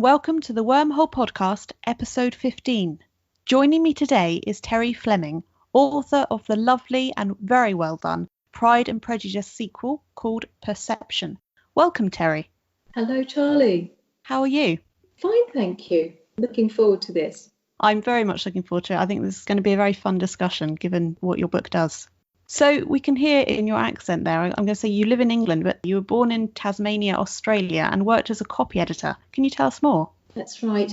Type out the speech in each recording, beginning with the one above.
welcome to the Wormhole Podcast, episode 15. Joining me today is Terri Fleming, author of the lovely and very well done Pride and Prejudice sequel called Perception. Welcome, Terri. Hello, Charlie. How are you? Fine, thank you. Looking forward to this. I'm very much looking forward to it. I think this is going to be a very fun discussion, given what your book does. So we can hear in your accent there, I'm going to say you live in England, but you were born in Tasmania, Australia, and worked as a copy editor. Can you tell us more? That's right.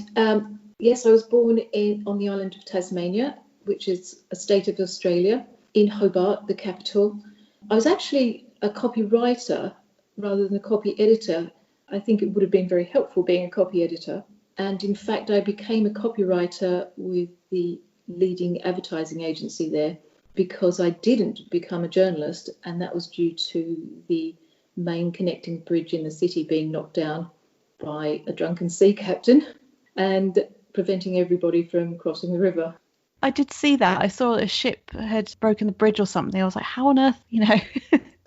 Yes, I was born on the island of Tasmania, which is a state of Australia, in Hobart, the capital. I was actually a copywriter rather than a copy editor. I think it would have been very helpful being a copy editor. And in fact, I became a copywriter with the leading advertising agency there, because I didn't become a journalist, and that was due to the main connecting bridge in the city being knocked down by a drunken sea captain and preventing everybody from crossing the river. I did see that. I saw a ship had broken the bridge or something. I was like, how on earth,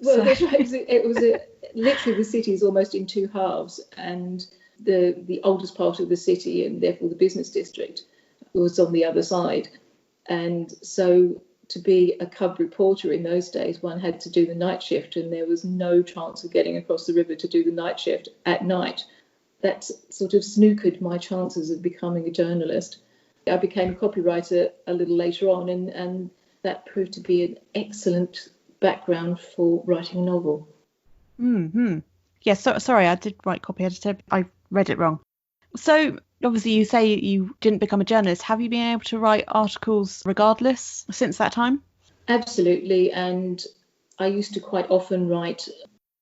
Well, that's right. Literally the city is almost in two halves, and the oldest part of the city, and therefore the business district, was on the other side. And so to be a cub reporter in those days, one had to do the night shift, and there was no chance of getting across the river to do the night shift at night. That sort of snookered my chances of becoming a journalist. I became a copywriter a little later on, and that proved to be an excellent background for writing a novel. Mm-hmm. Yes, sorry, I did write copy editor. I read it wrong. So obviously you say you didn't become a journalist. Have you been able to write articles regardless since that time? Absolutely. And I used to quite often write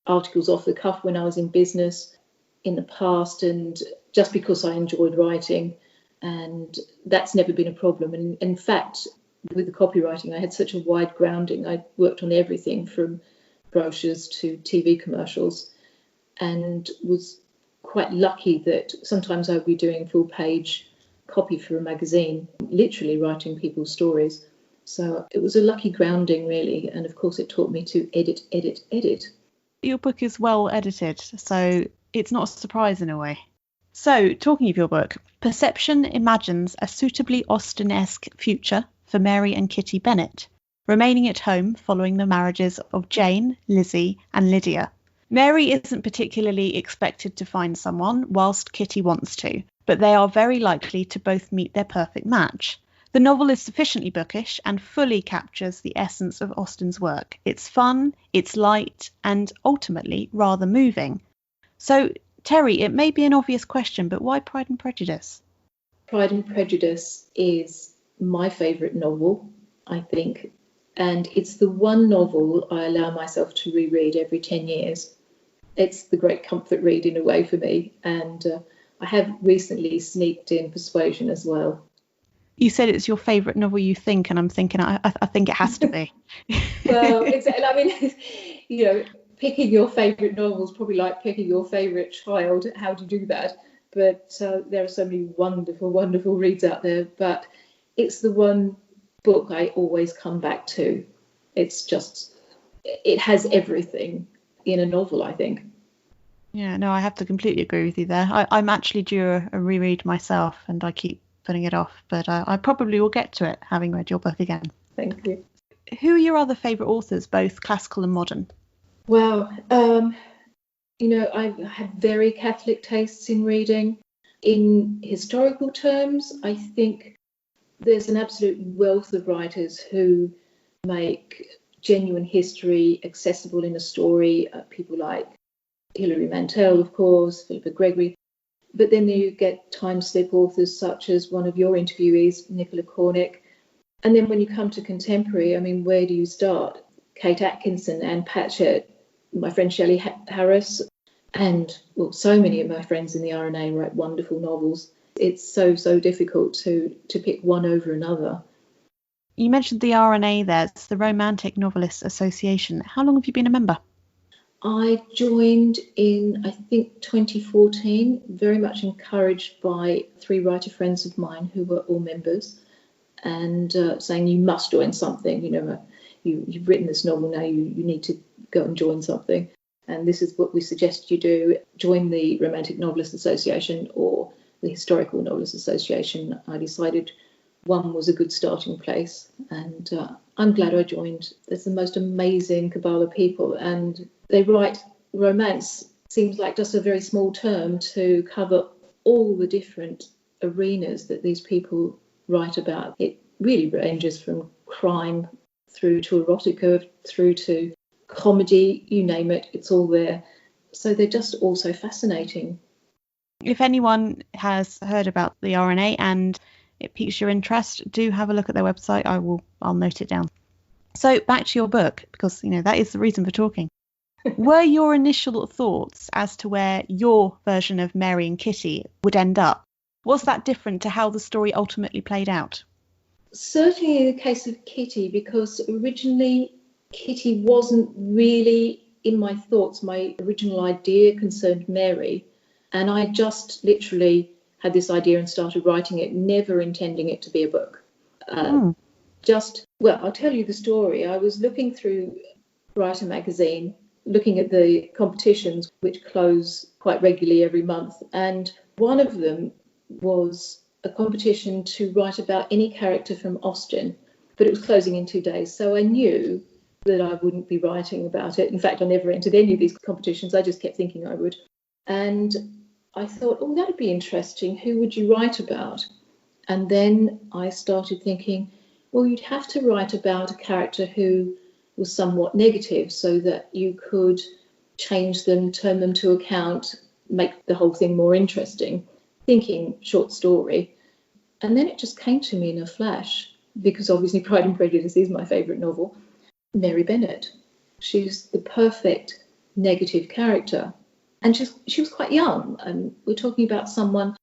articles off the cuff when I was in business in the past, and just because I enjoyed writing, and that's never been a problem. And in fact, with the copywriting, I had such a wide grounding. I worked on everything from brochures to TV commercials, and was quite lucky that sometimes I'd be doing full page copy for a magazine, literally writing people's stories. So it was a lucky grounding, really. And of course, it taught me to edit. Your book is well edited, so it's not a surprise in a way. So talking of your book, Perception imagines a suitably Austen-esque future for Mary and Kitty Bennet, remaining at home following the marriages of Jane, Lizzie and Lydia. Mary isn't particularly expected to find someone, whilst Kitty wants to, but they are very likely to both meet their perfect match. The novel is sufficiently bookish and fully captures the essence of Austen's work. It's fun, it's light, and ultimately rather moving. So, Terri, it may be an obvious question, but why Pride and Prejudice? Pride and Prejudice is my favourite novel, I think, and it's the one novel I allow myself to reread every 10 years. It's the great comfort read in a way for me, and I have recently sneaked in Persuasion as well. You said it's your favourite novel, you think, and I'm thinking I think it has to be. Well, exactly. I mean, picking your favourite novel is probably like picking your favourite child. How do you do that? But there are so many wonderful, wonderful reads out there. But it's the one book I always come back to. It's just, it has everything in a novel, I think. Yeah, no, I have to completely agree with you there. I'm actually due a reread myself, and I keep putting it off, but I probably will get to it having read your book again. Thank you. Who are your other favourite authors, both classical and modern? Well, I have very Catholic tastes in reading. In historical terms, I think there's an absolute wealth of writers who make genuine history accessible in a story. People like Hilary Mantel, of course, Philippa Gregory. But then you get time slip authors such as one of your interviewees, Nicola Cornick. And then when you come to contemporary, I mean, where do you start? Kate Atkinson, Anne Patchett, my friend Shelley Harris, and so many of my friends in the RNA write wonderful novels. It's so difficult to pick one over another. You mentioned the RNA there. It's the Romantic Novelists Association. How long have you been a member? I joined in, I think, 2014, very much encouraged by 3 writer friends of mine who were all members, and saying you must join something. You've written this novel, now you need to go and join something. And this is what we suggest you do. Join the Romantic Novelists Association or the Historical Novelists Association, I decided one was a good starting place, and I'm glad I joined. There's the most amazing cabal of people, and they write romance. Seems like just a very small term to cover all the different arenas that these people write about. It really ranges from crime through to erotica, through to comedy, you name it, it's all there. So they're just all so fascinating. If anyone has heard about the RNA and it piques your interest, do have a look at their website. I'll note it down. So back to your book, because that is the reason for talking. Were your initial thoughts as to where your version of Mary and Kitty would end up, was that different to how the story ultimately played out? Certainly in the case of Kitty, because originally Kitty wasn't really in my thoughts. My original idea concerned Mary, and I just literally had this idea and started writing it, never intending it to be a book. I'll tell you the story. I was looking through Writer magazine, looking at the competitions which close quite regularly every month, and one of them was a competition to write about any character from Austen, but it was closing in 2 days, so I knew that I wouldn't be writing about it. In fact, I never entered any of these competitions. I just kept thinking I would. And I thought, that'd be interesting. Who would you write about? And then I started thinking, well, you'd have to write about a character who was somewhat negative so that you could change them, turn them to account, make the whole thing more interesting. Thinking short story. And then it just came to me in a flash, because obviously Pride and Prejudice is my favourite novel. Mary Bennet. She's the perfect negative character. And she was quite young. And we're talking about someone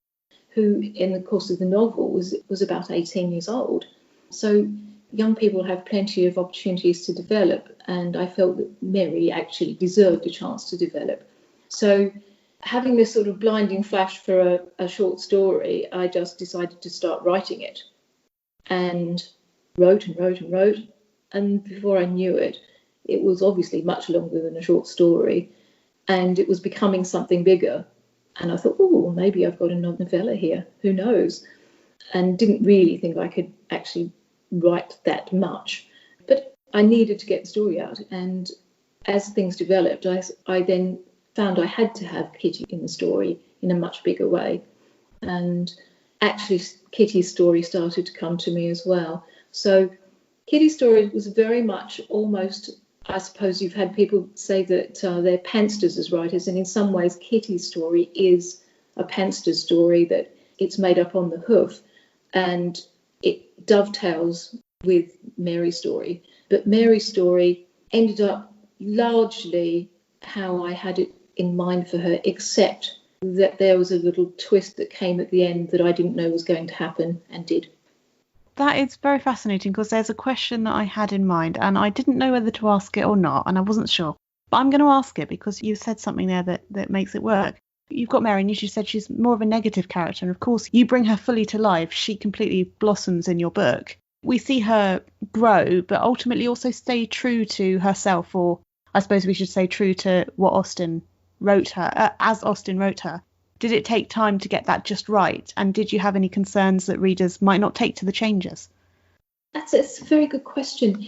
who, in the course of the novel, was about 18 years old. So young people have plenty of opportunities to develop. And I felt that Mary actually deserved a chance to develop. So having this sort of blinding flash for a short story, I just decided to start writing it. And wrote and wrote and wrote. And before I knew it, it was obviously much longer than a short story. And it was becoming something bigger. And I thought, maybe I've got a novella here. Who knows? And didn't really think I could actually write that much. But I needed to get the story out. And as things developed, I then found I had to have Kitty in the story in a much bigger way. And actually, Kitty's story started to come to me as well. So Kitty's story was very much almost, I suppose you've had people say that they're pansters as writers, and in some ways Kitty's story is a panster story, that it's made up on the hoof, and it dovetails with Mary's story. But Mary's story ended up largely how I had it in mind for her, except that there was a little twist that came at the end that I didn't know was going to happen, and did. That is very fascinating, because there's a question that I had in mind and I didn't know whether to ask it or not, and I wasn't sure. But I'm going to ask it because you said something there that makes it work. You've got Mary, and you said she's more of a negative character, and of course you bring her fully to life. She completely blossoms in your book. We see her grow, but ultimately also stay true to herself, or I suppose we should say true to what Austen wrote her, as Austen wrote her. Did it take time to get that just right? And did you have any concerns that readers might not take to the changes? That's a very good question.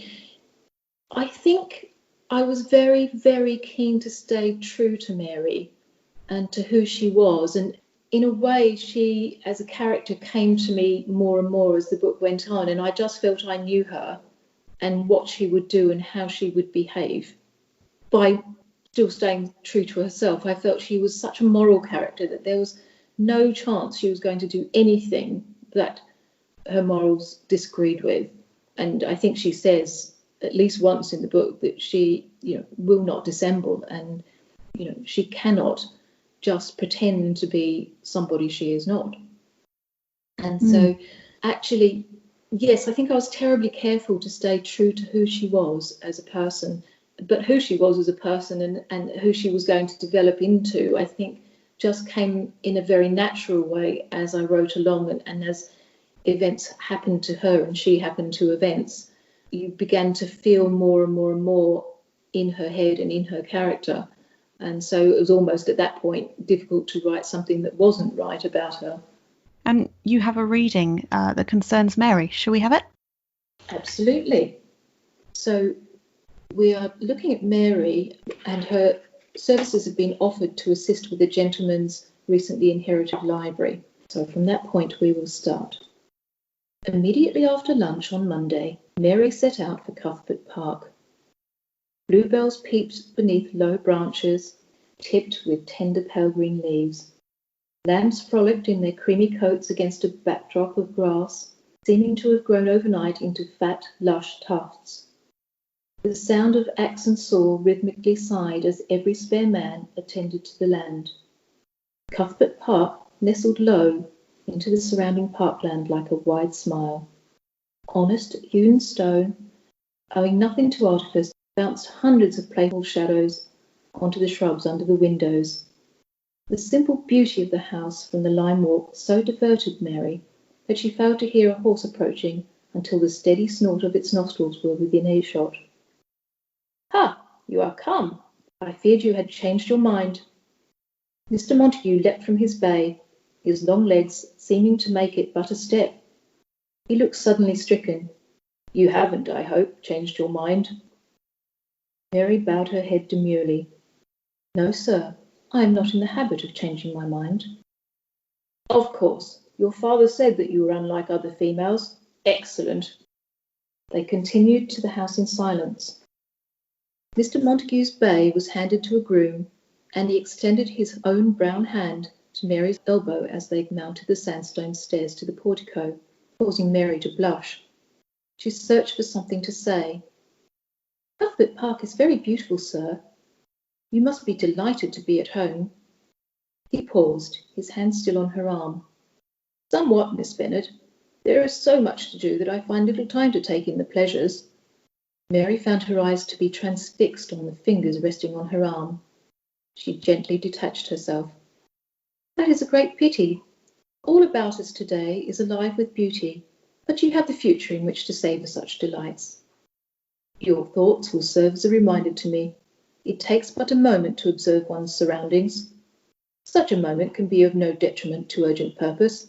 I think I was very, very keen to stay true to Mary and to who she was. And in a way, she, as a character, came to me more and more as the book went on. And I just felt I knew her and what she would do and how she would behave. By still staying true to herself, I felt she was such a moral character that there was no chance she was going to do anything that her morals disagreed with. And I think she says at least once in the book that she, will not dissemble, and, she cannot just pretend to be somebody she is not. And so actually, yes, I think I was terribly careful to stay true to who she was as a person. But who she was as a person and who she was going to develop into, I think, just came in a very natural way as I wrote along, and as events happened to her and she happened to events, you began to feel more and more and more in her head and in her character. And so it was almost at that point difficult to write something that wasn't right about her. And you have a reading that concerns Mary. Shall we have it? Absolutely. So we are looking at Mary, and her services have been offered to assist with the gentleman's recently inherited library. So from that point we will start. Immediately after lunch on Monday, Mary set out for Cuthbert Park. Bluebells peeped beneath low branches, tipped with tender pale green leaves. Lambs frolicked in their creamy coats against a backdrop of grass, seeming to have grown overnight into fat, lush tufts. The sound of axe and saw rhythmically sighed as every spare man attended to the land. Cuthbert Park nestled low into the surrounding parkland like a wide smile. Honest hewn stone, owing nothing to artifice, bounced hundreds of playful shadows onto the shrubs under the windows. The simple beauty of the house from the lime walk so diverted Mary that she failed to hear a horse approaching until the steady snort of its nostrils were within earshot. "Ha! You are come. I feared you had changed your mind." Mr. Montague leapt from his bay, his long legs seeming to make it but a step. He looked suddenly stricken. "You haven't, I hope, changed your mind?" Mary bowed her head demurely. "No, sir. I am not in the habit of changing my mind." "Of course. Your father said that you were unlike other females. Excellent." They continued to the house in silence. Mr. Montague's bay was handed to a groom, and he extended his own brown hand to Mary's elbow as they mounted the sandstone stairs to the portico, causing Mary to blush. She searched for something to say. "Cuthbert Park is very beautiful, sir. You must be delighted to be at home." He paused, his hand still on her arm. "Somewhat, Miss Bennet. There is so much to do that I find little time to take in the pleasures." Mary found her eyes to be transfixed on the fingers resting on her arm. She gently detached herself. "That is a great pity. All about us today is alive with beauty, but you have the future in which to savour such delights." "Your thoughts will serve as a reminder to me. It takes but a moment to observe one's surroundings. Such a moment can be of no detriment to urgent purpose."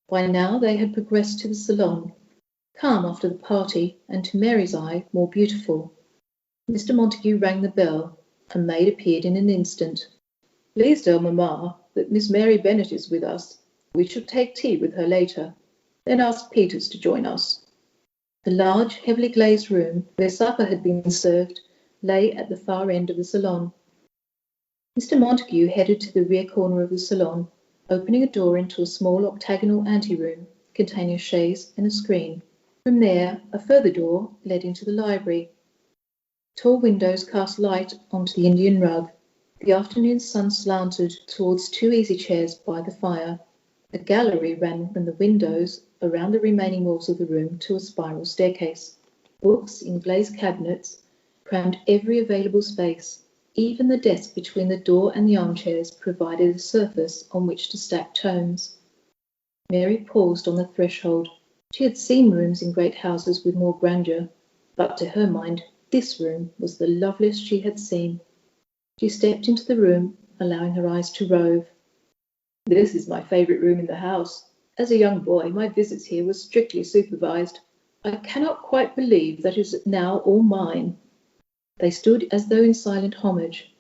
By now they had progressed to the salon, calm after the party, and to Mary's eye more beautiful. Mr. Montague rang the bell. A maid appeared in an instant. "Please tell Mamma that Miss Mary Bennet is with us. We shall take tea with her later. Then ask Peters to join us." The large, heavily glazed room, where supper had been served, lay at the far end of the salon. Mr. Montague headed to the rear corner of the salon, opening a door into a small octagonal anteroom containing a chaise and a screen. From there, a further door led into the library. Tall windows cast light onto the Indian rug. The afternoon sun slanted towards two easy chairs by the fire. A gallery ran from the windows around the remaining walls of the room to a spiral staircase. Books in glazed cabinets crammed every available space. Even the desk between the door and the armchairs provided a surface on which to stack tomes. Mary paused on the threshold. She had seen rooms in great houses with more grandeur, but to her mind this room was the loveliest she had seen. She stepped into the room, allowing her eyes to rove. "This is my favourite room in the house. As a young boy, my visits here were strictly supervised. I cannot quite believe that it is now all mine." They stood as though in silent homage.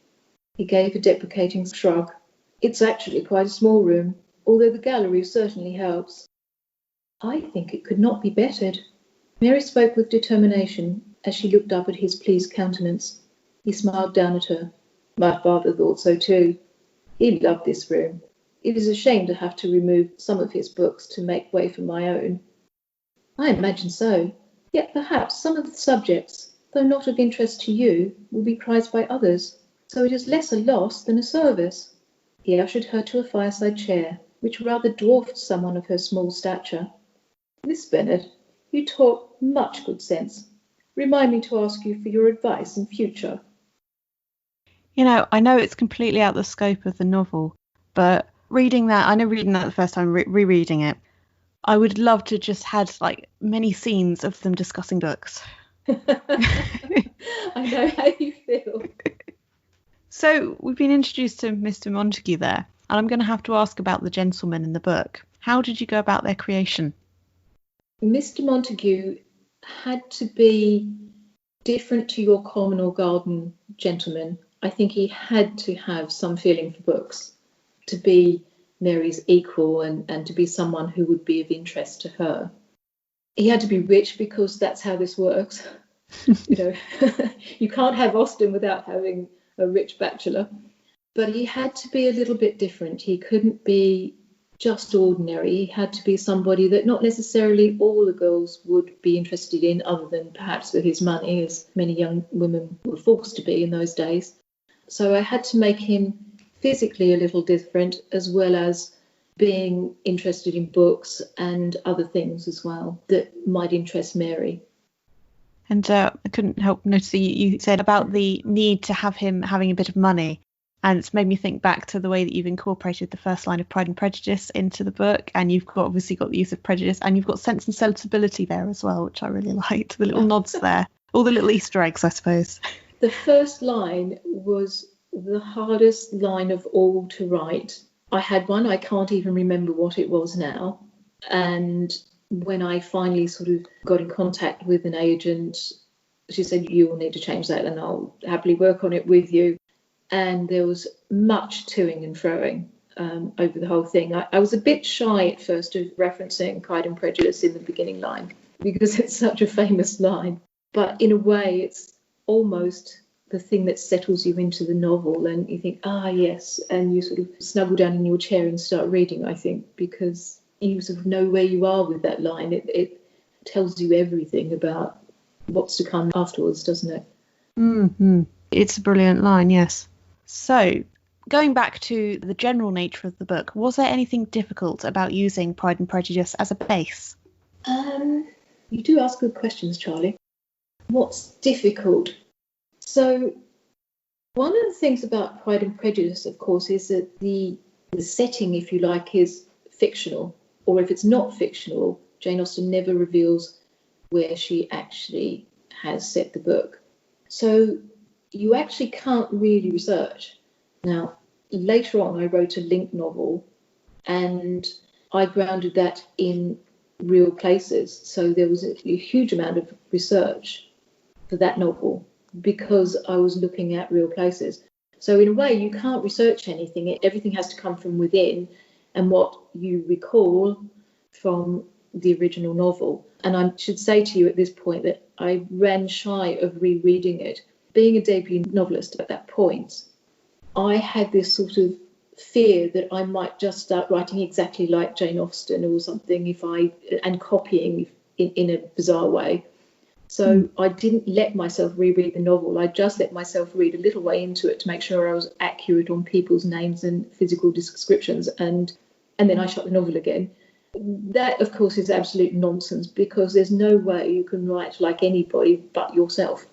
He gave a deprecating shrug. "It's actually quite a small room, although the gallery certainly helps." "I think it could not be bettered." Mary spoke with determination as she looked up at his pleased countenance. He smiled down at her. "My father thought so too. He loved this room. It is a shame to have to remove some of his books to make way for my own." "I imagine so. Yet perhaps some of the subjects, though not of interest to you, will be prized by others, so it is less a loss than a service." He ushered her to a fireside chair, which rather dwarfed someone of her small stature. "Miss Bennet, you talk much good sense. Remind me to ask you for your advice in future." I know it's completely out the scope of the novel, but reading that the first time, rereading it, I would love to just had many scenes of them discussing books. I know how you feel. So we've been introduced to Mr. Montague there, and I'm going to have to ask about the gentleman in the book. How did you go about their creation? Mr. Montague had to be different to your common or garden gentleman. I think he had to have some feeling for books to be Mary's equal and to be someone who would be of interest to her. He had to be rich because that's how this works. You know, you can't have Austen without having a rich bachelor. But he had to be a little bit different. He couldn't be just ordinary. He had to be somebody that not necessarily all the girls would be interested in, other than perhaps for his money, as many young women were forced to be in those days. So I had to make him physically a little different, as well as being interested in books and other things as well that might interest Mary. And I couldn't help noticing you said about the need to have him having a bit of money. And it's made me think back to the way that you've incorporated the first line of Pride and Prejudice into the book. And you've obviously got the use of prejudice, and you've got Sense and Sensibility there as well, which I really liked. The little nods there, all the little Easter eggs, I suppose. The first line was the hardest line of all to write. I had one, I can't even remember what it was now. And when I finally sort of got in contact with an agent, she said, you will need to change that and I'll happily work on it with you. And there was much toing and froing over the whole thing. I was a bit shy at first of referencing Pride and Prejudice in the beginning line because it's such a famous line. But in a way, it's almost the thing that settles you into the novel, and you think, yes, and you sort of snuggle down in your chair and start reading, I think, because you sort of know where you are with that line. It tells you everything about what's to come afterwards, doesn't it? Mm-hmm. It's a brilliant line, yes. So, going back to the general nature of the book, was there anything difficult about using Pride and Prejudice as a base? You do ask good questions, Charlie. What's difficult? So, one of the things about Pride and Prejudice, of course, is that the setting, if you like, is fictional. Or if it's not fictional, Jane Austen never reveals where she actually has set the book. So you actually can't really research. Now, later on, I wrote a link novel and I grounded that in real places. So there was a huge amount of research for that novel because I was looking at real places. So in a way, you can't research anything. Everything has to come from within and what you recall from the original novel. And I should say to you at this point that I ran shy of rereading it. Being a debut novelist at that point, I had this sort of fear that I might just start writing exactly like Jane Austen or something and copying in a bizarre way. So I didn't let myself reread the novel. I just let myself read a little way into it to make sure I was accurate on people's names and physical descriptions. And then I shut the novel again. That, of course, is absolute nonsense because there's no way you can write like anybody but yourself.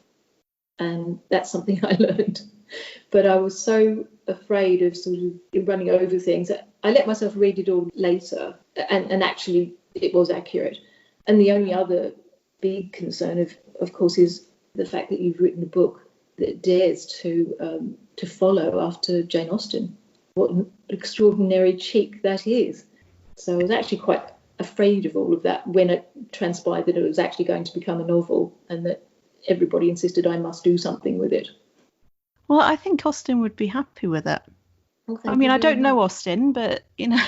And that's something I learned. But I was so afraid of sort of running over things that I let myself read it all later. And actually, it was accurate. And the only other big concern, of course, is the fact that you've written a book that dares to follow after Jane Austen. What an extraordinary cheek that is. So I was actually quite afraid of all of that when it transpired that it was actually going to become a novel and that everybody insisted I must do something with it. Well, I think Austen would be happy with it. Well, I mean, I don't know Austen, but, you know,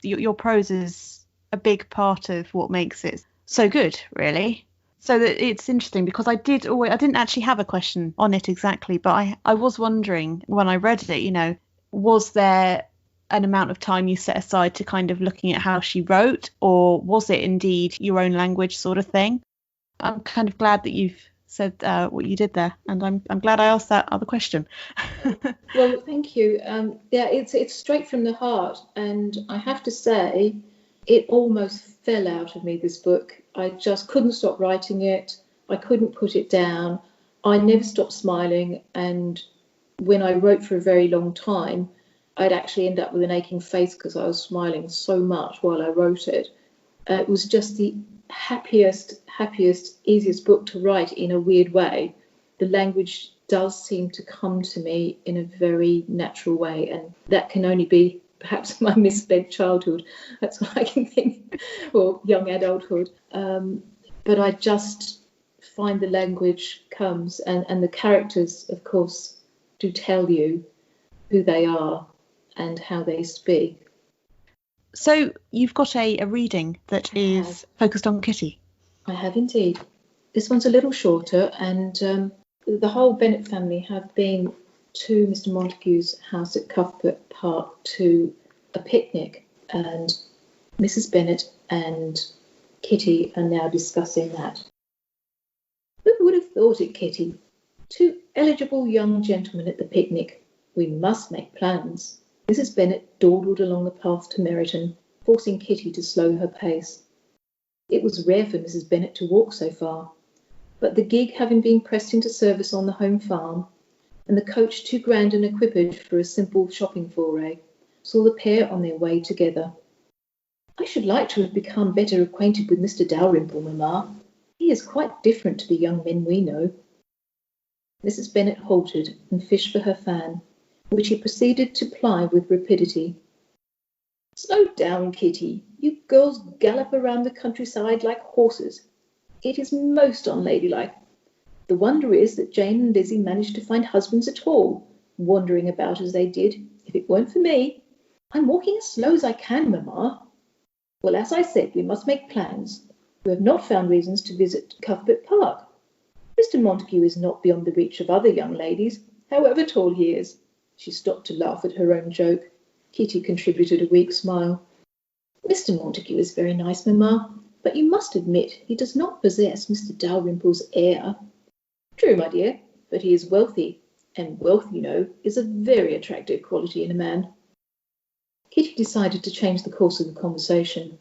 your prose is a big part of what makes it so good, really. So that it's interesting because I didn't actually have a question on it exactly, but I was wondering when I read it, you know, was there an amount of time you set aside to kind of looking at how she wrote, or was it indeed your own language sort of thing? I'm kind of glad that you've said what you did there, and I'm glad I asked that other question. Well, thank you. It's straight from the heart, and I have to say, it almost fell out of me, this book. I just couldn't stop writing it. I couldn't put it down. I never stopped smiling, and when I wrote for a very long time, I'd actually end up with an aching face because I was smiling so much while I wrote it. It was just the happiest, easiest book to write in a weird way. The language does seem to come to me in a very natural way, and that can only be perhaps my misspent childhood. That's what I can think, or young adulthood. But I just find the language comes, and the characters, of course, do tell you who they are and how they speak. So you've got a reading that is focused on Kitty. I have indeed. This one's a little shorter, and the whole Bennet family have been to Mr Montagu's house at Cuthbert Park to a picnic, and Mrs Bennet and Kitty are now discussing that. Who would have thought it, Kitty? 2 eligible young gentlemen at the picnic. We must make plans. Mrs Bennet dawdled along the path to Meryton, forcing Kitty to slow her pace. It was rare for Mrs Bennet to walk so far, but the gig having been pressed into service on the home farm, and the coach too grand an equipage for a simple shopping foray, saw the pair on their way together. I should like to have become better acquainted with Mr Dalrymple, mamma. He is quite different to the young men we know. Mrs Bennet halted and fished for her fan, which he proceeded to ply with rapidity. Slow down, Kitty. You girls gallop around the countryside like horses. It is most unladylike. The wonder is that Jane and Lizzie managed to find husbands at all, wandering about as they did. If it weren't for me, I'm walking as slow as I can, mamma. Well, as I said, we must make plans. We have not found reasons to visit Cuthbert Park. Mr Montague is not beyond the reach of other young ladies, however tall he is. She stopped to laugh at her own joke. Kitty contributed a weak smile. Mr Montague is very nice, mamma, but you must admit he does not possess Mr Dalrymple's air. True, my dear, but he is wealthy, and wealth, you know, is a very attractive quality in a man. Kitty decided to change the course of the conversation.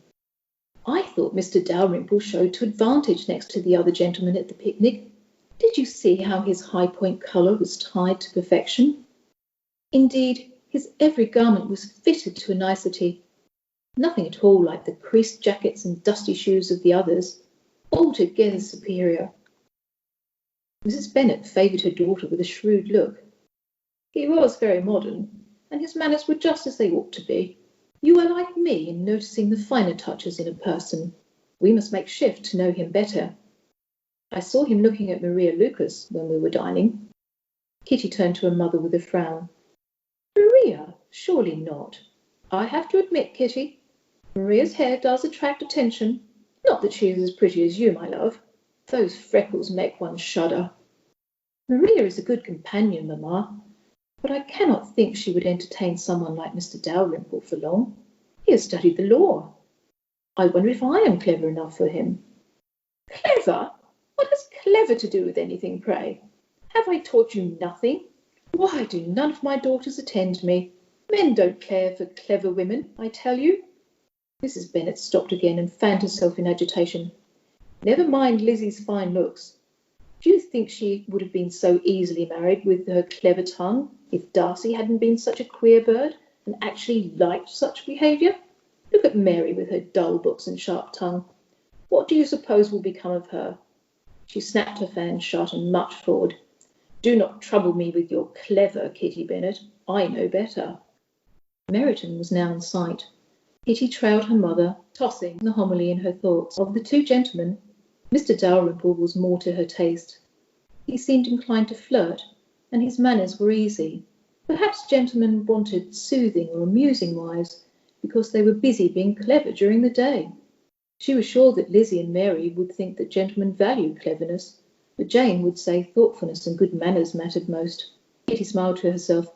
I thought Mr Dalrymple showed to advantage next to the other gentlemen at the picnic. Did you see how his high point collar was tied to perfection? Indeed, his every garment was fitted to a nicety. Nothing at all like the creased jackets and dusty shoes of the others, altogether superior. Mrs Bennet favoured her daughter with a shrewd look. He was very modern, and his manners were just as they ought to be. You are like me in noticing the finer touches in a person. We must make shift to know him better. I saw him looking at Maria Lucas when we were dining. Kitty turned to her mother with a frown. Maria? Surely not. I have to admit, Kitty, Maria's hair does attract attention. Not that she is as pretty as you, my love. Those freckles make one shudder. Maria is a good companion, mamma, but I cannot think she would entertain someone like Mr Dalrymple for long. He has studied the law. I wonder if I am clever enough for him. Clever? What has clever to do with anything, pray? Have I taught you nothing? Why do none of my daughters attend me? Men don't care for clever women, I tell you. Mrs Bennet stopped again and fanned herself in agitation. Never mind Lizzie's fine looks. Do you think she would have been so easily married with her clever tongue if Darcy hadn't been such a queer bird and actually liked such behaviour? Look at Mary with her dull books and sharp tongue. What do you suppose will become of her? She snapped her fan shut and marched forward. Do not trouble me with your clever, Kitty Bennet. I know better. Meryton was now in sight. Kitty trailed her mother, tossing the homily in her thoughts. Of the 2 gentlemen, Mr Dalrymple was more to her taste. He seemed inclined to flirt, and his manners were easy. Perhaps gentlemen wanted soothing or amusing wives, because they were busy being clever during the day. She was sure that Lizzie and Mary would think that gentlemen valued cleverness, but Jane would say thoughtfulness and good manners mattered most. Kitty smiled to herself.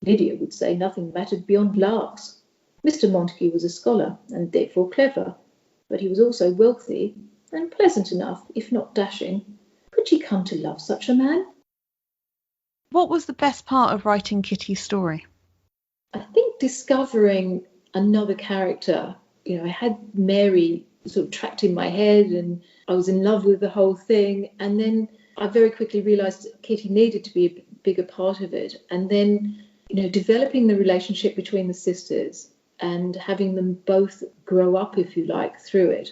Lydia would say nothing mattered beyond larks. Mr Montague was a scholar, and therefore clever, but he was also wealthy, and pleasant enough, if not dashing. Could she come to love such a man? What was the best part of writing Kitty's story? I think discovering another character. You know, I had Mary sort of trapped in my head, and I was in love with the whole thing. And then I very quickly realised Kitty needed to be a bigger part of it. And then, you know, developing the relationship between the sisters and having them both grow up, if you like, through it,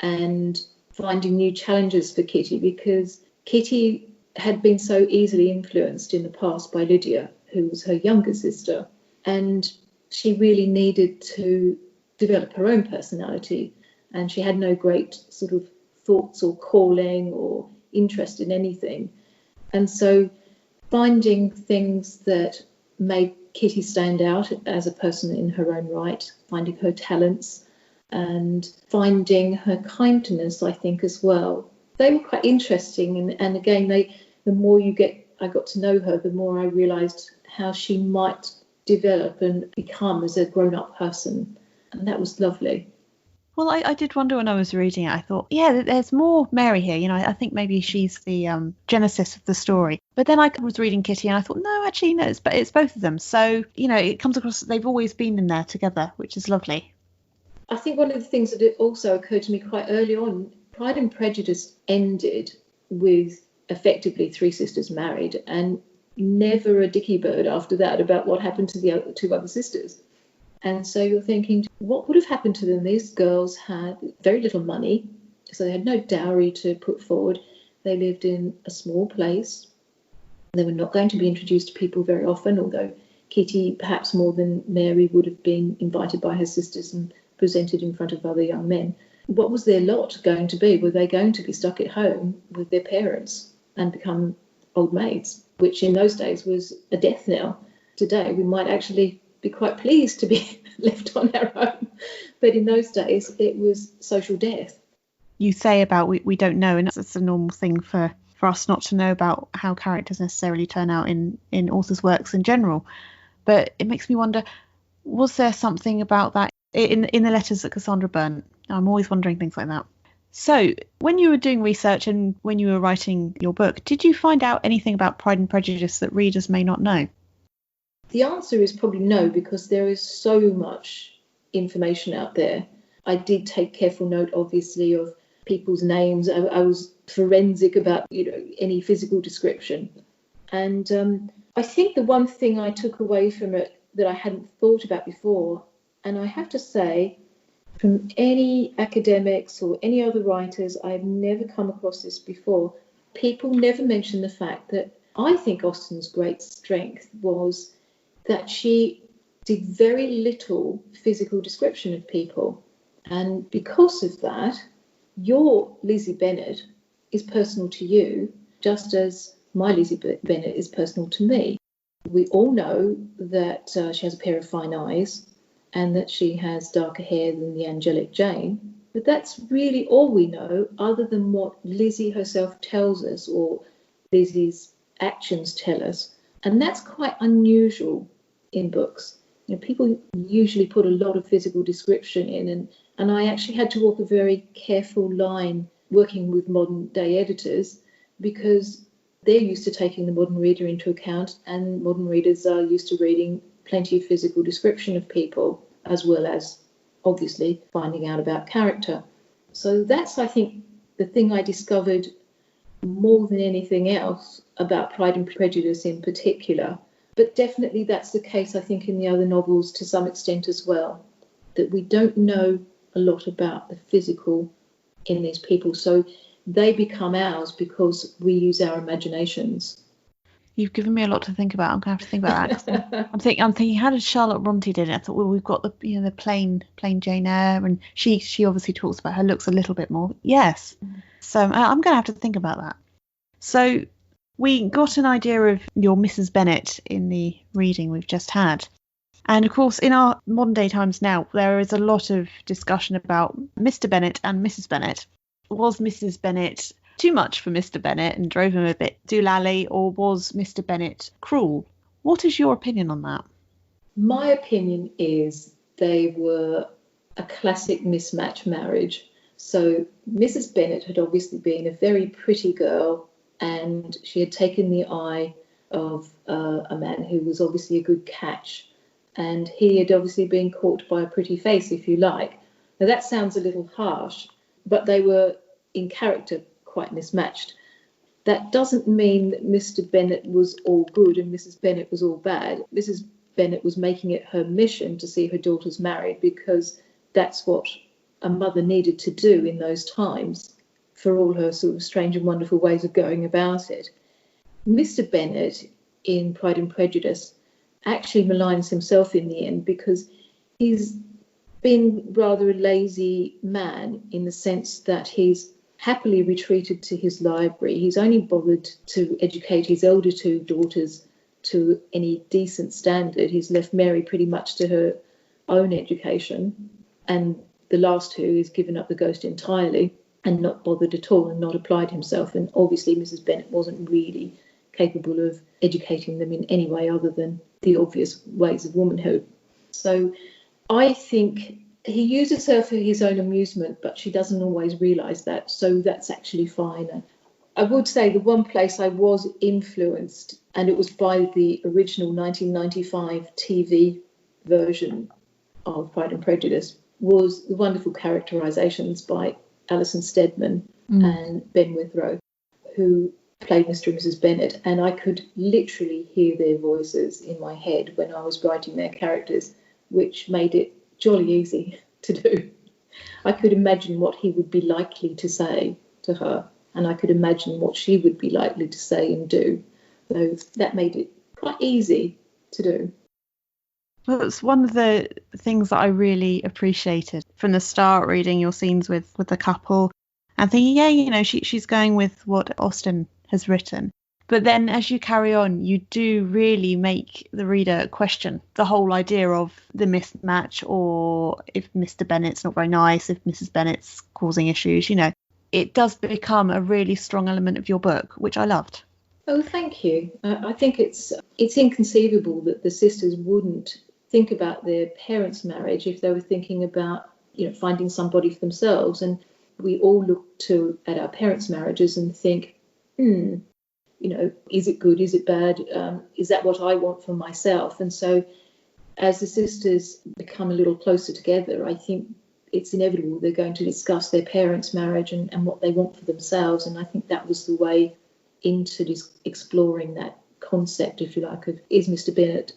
and finding new challenges for Kitty, because Kitty had been so easily influenced in the past by Lydia, who was her younger sister. And she really needed to develop her own personality, and she had no great sort of thoughts or calling or interest in anything. And so finding things that made Kitty stand out as a person in her own right, finding her talents and finding her kindness, I think, as well. They were quite interesting. And again, the more I got to know her, the more I realised how she might develop and become as a grown-up person. And that was lovely. Well, I did wonder when I was reading it, I thought, yeah, there's more Mary here. You know, I think maybe she's the genesis of the story. But then I was reading Kitty and I thought, no, actually, no, it's both of them. So, you know, it comes across that they've always been in there together, which is lovely. I think one of the things that also occurred to me quite early on, Pride and Prejudice ended with effectively three sisters married and never a dicky bird after that about what happened to the two other sisters. And so you're thinking, what would have happened to them? These girls had very little money, so they had no dowry to put forward. They lived in a small place. They were not going to be introduced to people very often, although Kitty, perhaps more than Mary, would have been invited by her sisters and presented in front of other young men. What was their lot going to be? Were they going to be stuck at home with their parents and become old maids, which in those days was a death knell? Today, we might actually be quite pleased to be left on our own. But in those days, it was social death. You say about we don't know, and it's a normal thing for us not to know about how characters necessarily turn out in authors' works in general. But it makes me wonder, was there something about that in the letters that Cassandra burnt? I'm always wondering things like that. So when you were doing research and when you were writing your book, did you find out anything about Pride and Prejudice that readers may not know? The answer is probably no, because there is so much information out there. I did take careful note, obviously, of people's names. I was forensic about, any physical description. And I think the one thing I took away from it that I hadn't thought about before, and I have to say, from any academics or any other writers, I've never come across this before. People never mention the fact that I think Austen's great strength was that she did very little physical description of people. And because of that, your Lizzie Bennet is personal to you, just as my Lizzie Bennet is personal to me. We all know that she has a pair of fine eyes and that she has darker hair than the angelic Jane. But that's really all we know, other than what Lizzie herself tells us or Lizzie's actions tell us. And that's quite unusual in books. People usually put a lot of physical description in, and I actually had to walk a very careful line working with modern day editors, because they're used to taking the modern reader into account, and modern readers are used to reading plenty of physical description of people, as well as obviously finding out about character. So that's, I think, the thing I discovered more than anything else about Pride and Prejudice in particular. But definitely that's the case, I think, in the other novels to some extent as well, that we don't know a lot about the physical in these people. So they become ours because we use our imaginations. You've given me a lot to think about. I'm going to have to think about that. I'm thinking, how did Charlotte Bronte do it? I thought, well, we've got the plain Jane Eyre, and she obviously talks about her looks a little bit more. Yes. So I'm going to have to think about that. So we got an idea of your Mrs. Bennet in the reading we've just had. And of course, in our modern day times now, there is a lot of discussion about Mr. Bennet and Mrs. Bennet. Was Mrs. Bennet too much for Mr. Bennet and drove him a bit doolally, or was Mr. Bennet cruel? What is your opinion on that? My opinion is they were a classic mismatch marriage. So Mrs. Bennet had obviously been a very pretty girl, and she had taken the eye of a man who was obviously a good catch, and he had obviously been caught by a pretty face, if you like. Now that sounds a little harsh, but they were in character quite mismatched. That doesn't mean that Mr. Bennet was all good and Mrs. Bennet was all bad. Mrs. Bennet was making it her mission to see her daughters married, because that's what a mother needed to do in those times, for all her sort of strange and wonderful ways of going about it. Mr. Bennet in Pride and Prejudice actually maligns himself in the end, because he's been rather a lazy man in the sense that he's happily retreated to his library. He's only bothered to educate his elder two daughters to any decent standard. He's left Mary pretty much to her own education, and the last two he's given up the ghost entirely and not bothered at all and not applied himself. And obviously Mrs. Bennet wasn't really capable of educating them in any way other than the obvious ways of womanhood. So I think he uses her for his own amusement, but she doesn't always realise that, so that's actually fine. I would say the one place I was influenced, and it was by the original 1995 TV version of Pride and Prejudice, was the wonderful characterisations by Alison Steadman and Ben Withrow, who played Mr and Mrs Bennet, and I could literally hear their voices in my head when I was writing their characters, which made it jolly easy to do. I could imagine what he would be likely to say to her, and I could imagine what she would be likely to say and do. So that made it quite easy to do. Well, it's one of the things that I really appreciated from the start, reading your scenes with the couple and thinking, yeah, you know, she's going with what Austen has written. But then as you carry on, you do really make the reader question the whole idea of the mismatch, or if Mr. Bennet's not very nice, if Mrs. Bennet's causing issues, you know. It does become a really strong element of your book, which I loved. Oh, thank you. I think it's inconceivable that the sisters wouldn't think about their parents' marriage if they were thinking about, you know, finding somebody for themselves. And we all look at our parents' marriages and think, you know, is it good? Is it bad? Is that what I want for myself? And so as the sisters become a little closer together, I think it's inevitable they're going to discuss their parents' marriage and what they want for themselves. And I think that was the way into exploring that concept, if you like, of is Mr. Bennet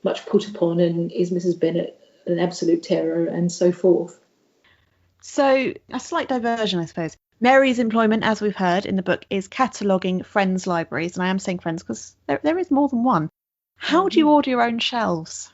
much put upon, and is Mrs. Bennet an absolute terror, and so forth. So a slight diversion, I suppose. Mary's employment, as we've heard in the book, is cataloguing friends' libraries. And I am saying friends because there is more than one. How do you order your own shelves?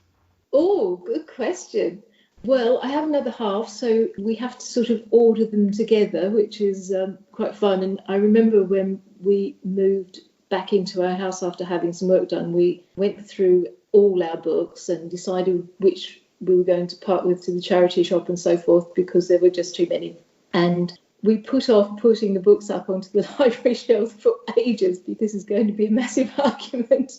Oh, good question. Well, I have another half, so we have to sort of order them together, which is quite fun. And I remember when we moved back into our house after having some work done, we went through all our books and decided which we were going to part with to the charity shop and so forth, because there were just too many. And we put off putting the books up onto the library shelves for ages because it's going to be a massive argument.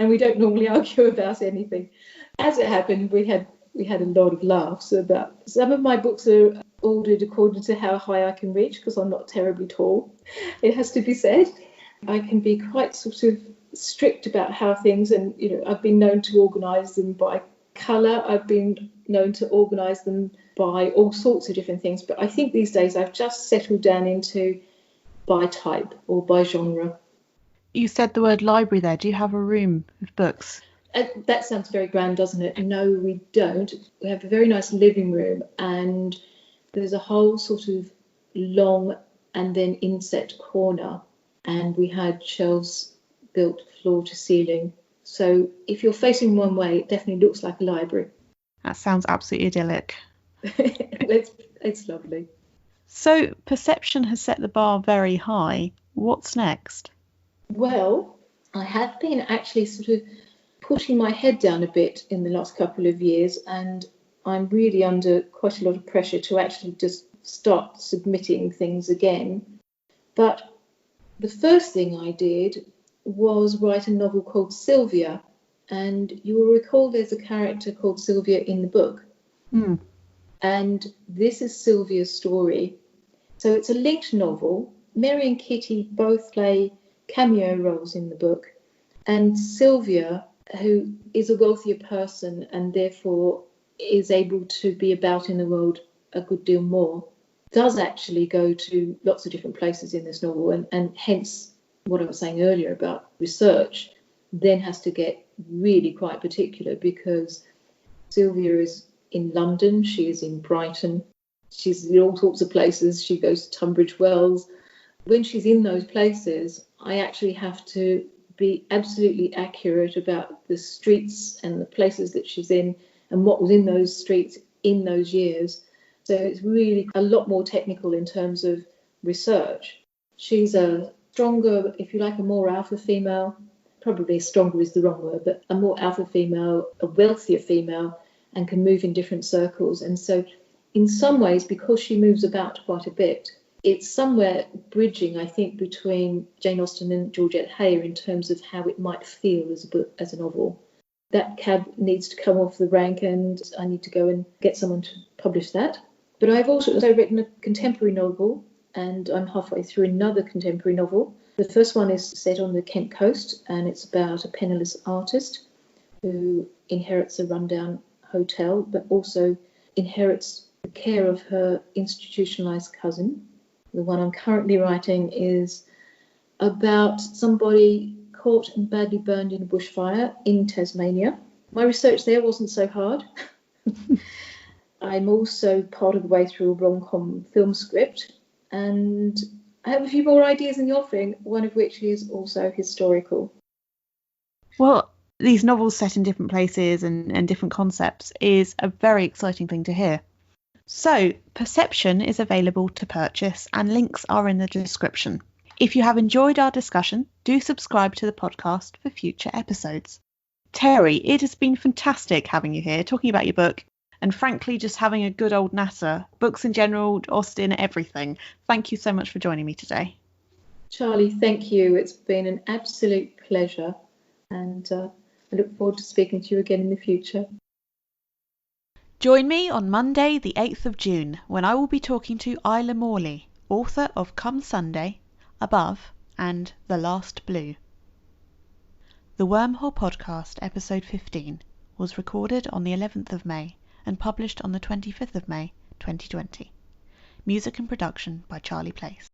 And we don't normally argue about anything. As it happened, we had a lot of laughs about some of my books are ordered according to how high I can reach, because I'm not terribly tall, it has to be said. I can be quite sort of strict about how things, and you know, I've been known to organise them by colour, I've been known to organise them by all sorts of different things, but I think these days I've just settled down into by type or by genre. You said the word library there. Do you have a room of books? That sounds very grand, doesn't it? No, we don't. We have a very nice living room, and there's a whole sort of long and then inset corner, and we had shelves built floor to ceiling. So if you're facing one way, it definitely looks like a library. That sounds absolutely idyllic. It's lovely. So perception has set the bar very high. What's next? Well, I have been actually sort of putting my head down a bit in the last couple of years, and I'm really under quite a lot of pressure to actually just start submitting things again. But the first thing I did was write a novel called Sylvia, and you will recall there's a character called Sylvia in the book. And this is Sylvia's story. So it's a linked novel. Mary and Kitty both play cameo roles in the book, and Sylvia, who is a wealthier person and therefore is able to be about in the world a good deal more, does actually go to lots of different places in this novel, and hence what I was saying earlier about research then has to get really quite particular, because Sylvia is in London, she is in Brighton, she's in all sorts of places, she goes to Tunbridge Wells. When she's in those places, I actually have to be absolutely accurate about the streets and the places that she's in and what was in those streets in those years. So it's really a lot more technical in terms of research. She's a stronger, if you like, a more alpha female. Probably stronger is the wrong word, but a more alpha female, a wealthier female, and can move in different circles. And so in some ways, because she moves about quite a bit, it's somewhere bridging, I think, between Jane Austen and Georgette Heyer in terms of how it might feel as a book, as a novel. That cab needs to come off the rank, and I need to go and get someone to publish that. But I've also written a contemporary novel, and I'm halfway through another contemporary novel. The first one is set on the Kent coast, and it's about a penniless artist who inherits a rundown hotel, but also inherits the care of her institutionalized cousin. The one I'm currently writing is about somebody caught and badly burned in a bushfire in Tasmania. My research there wasn't so hard. I'm also part of the way through a rom-com film script, and I have a few more ideas in the offing, one of which is also historical. Well, these novels set in different places and different concepts is a very exciting thing to hear. So, Perception is available to purchase and links are in the description. If you have enjoyed our discussion, do subscribe to the podcast for future episodes. Terri, it has been fantastic having you here, talking about your book, and frankly, just having a good old natter. Books in general, Austen, everything. Thank you so much for joining me today. Charlie, thank you. It's been an absolute pleasure, and I look forward to speaking to you again in the future. Join me on Monday, the 8th of June, when I will be talking to Isla Morley, author of Come Sunday, Above, and The Last Blue. The Wormhole Podcast, episode 15, was recorded on the 11th of May and published on the 25th of May, 2020. Music and production by Charlie Place.